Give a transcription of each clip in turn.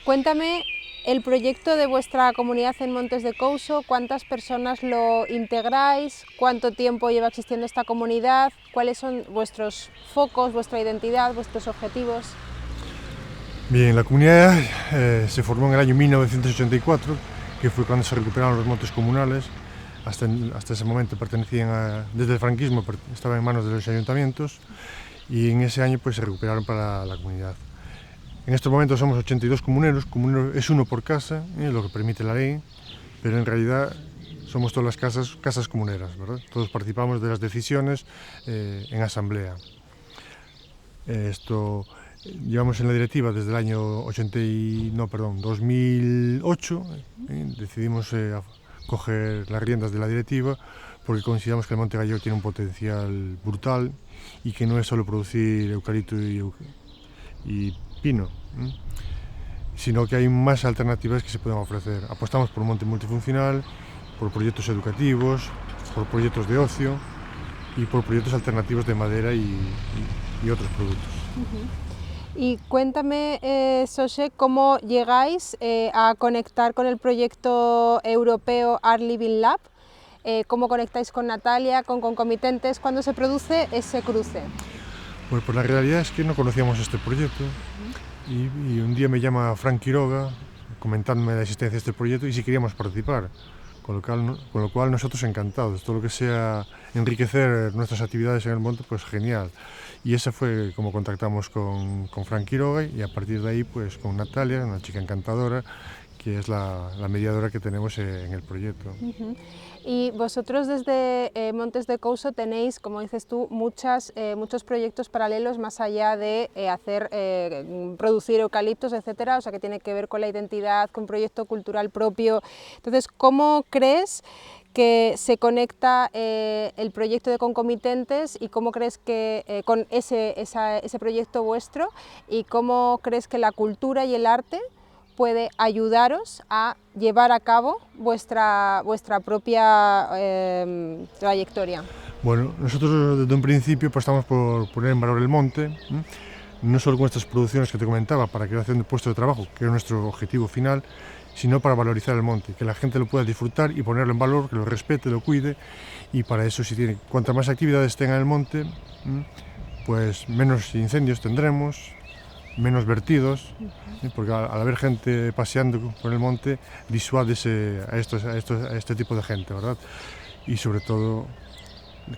Cuéntame el proyecto de vuestra comunidad en Montes de Couso, cuántas personas lo integráis, cuánto tiempo lleva existiendo esta comunidad, cuáles son vuestros focos, vuestra identidad, vuestros objetivos. Bien, la comunidad se formó en el año 1984, que fue cuando se recuperaron los montes comunales. Hasta ese momento pertenecían desde el franquismo, estaban en manos de los ayuntamientos, y en ese año pues se recuperaron para la comunidad. En estos momentos somos 82 comuneros, es uno por casa, lo que permite la ley, pero en realidad somos todas las casas comuneras, ¿verdad? Todos participamos de las decisiones en asamblea. Llevamos en la directiva desde el año 2008, decidimos coger las riendas de la directiva porque consideramos que el Monte Gallego tiene un potencial brutal y que no es solo producir eucalipto y pino, sino que hay más alternativas que se pueden ofrecer. Apostamos por un monte multifuncional, por proyectos educativos, por proyectos de ocio y por proyectos alternativos de madera y otros productos. Y cuéntame, Xosé, cómo llegáis a conectar con el proyecto europeo Art Living Lab, cómo conectáis con Natalia, con concomitentes, ¿cuándo se produce ese cruce? Pues la realidad es que no conocíamos este proyecto y un día me llama Frank Quiroga comentándome la existencia de este proyecto y si queríamos participar, con lo cual nosotros encantados, todo lo que sea enriquecer nuestras actividades en el monte, pues genial. Y ese fue como contactamos con Frank Quiroga y a partir de ahí pues con Natalia, una chica encantadora, que es la mediadora que tenemos en el proyecto. Y vosotros desde Montes de Couso tenéis, como dices tú, muchos proyectos paralelos más allá de producir eucaliptos, etcétera, o sea que tiene que ver con la identidad, con un proyecto cultural propio. Entonces, ¿cómo crees que se conecta el proyecto de concomitentes y cómo crees que con ese proyecto vuestro y cómo crees que la cultura y el arte puede ayudaros a llevar a cabo vuestra propia trayectoria? Bueno, nosotros desde un principio apostamos por poner en valor el monte, no solo con estas producciones que te comentaba para creación de puestos de trabajo, que es nuestro objetivo final, sino para valorizar el monte, que la gente lo pueda disfrutar y ponerlo en valor, que lo respete, lo cuide, y para eso cuantas más actividades tenga el monte, pues menos incendios tendremos, menos vertidos, porque al haber gente paseando por el monte disuade a este tipo de gente, ¿verdad? Y sobre todo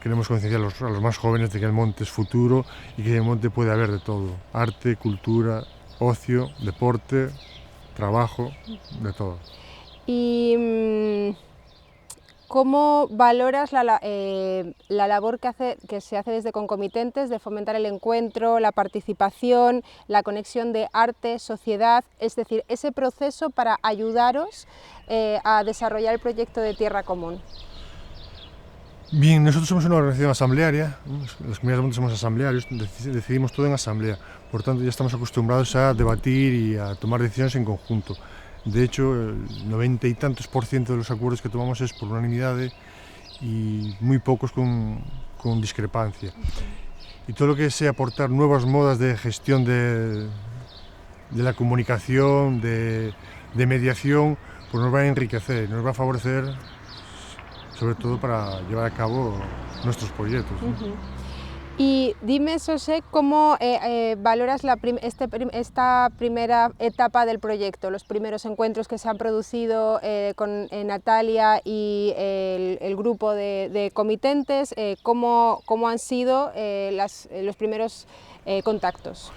queremos concienciar a los más jóvenes de que el monte es futuro y que en el monte puede haber de todo, arte, cultura, ocio, deporte, trabajo, de todo. Y ¿cómo valoras la labor que se hace desde concomitentes de fomentar el encuentro, la participación, la conexión de arte, sociedad, es decir, ese proceso para ayudaros a desarrollar el proyecto de Tierra Común? Bien, nosotros somos una organización asamblearia, las comunidades de monte somos asamblearios, decidimos todo en asamblea, por tanto ya estamos acostumbrados a debatir y a tomar decisiones en conjunto. De hecho, el 90 y tantos % de los acuerdos que tomamos es por unanimidad y muy pocos con discrepancia. Y todo lo que sea aportar nuevas modas de gestión de la comunicación, de mediación, pues nos va a enriquecer, nos va a favorecer, sobre todo para llevar a cabo nuestros proyectos. Y dime, Xosé, ¿cómo valoras esta primera etapa del proyecto, los primeros encuentros que se han producido con Natalia y el grupo de comitentes? ¿Cómo han sido los primeros contactos?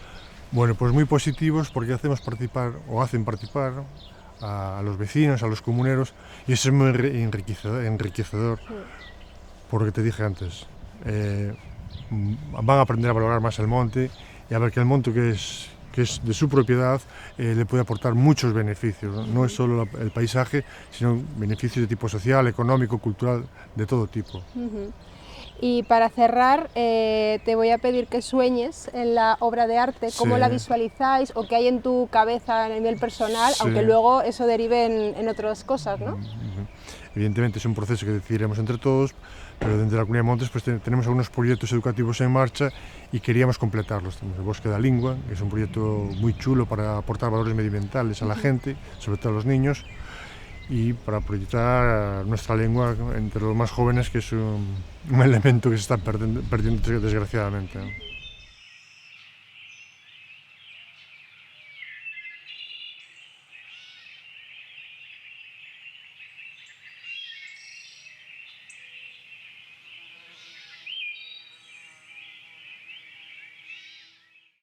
Bueno, pues muy positivos porque hacen participar a los vecinos, a los comuneros, y eso es muy enriquecedor, por lo que te dije antes. Van a aprender a valorar más el monte y a ver que el monte que es de su propiedad le puede aportar muchos beneficios, no es solo el paisaje, sino beneficios de tipo social, económico, cultural, de todo tipo. Y para cerrar, te voy a pedir que sueñes en la obra de arte, cómo la visualizáis o qué hay en tu cabeza a nivel personal, aunque luego eso derive en otras cosas, ¿no? Evidentemente es un proceso que decidiremos entre todos, pero dentro de la Comunidad de Montes pues tenemos algunos proyectos educativos en marcha y queríamos completarlos. Tenemos el Bosque de la Lingua, que es un proyecto muy chulo para aportar valores medioambientales a la gente, sobre todo a los niños, y para proyectar nuestra lengua entre los más jóvenes, que es un elemento que se está perdiendo desgraciadamente, ¿no?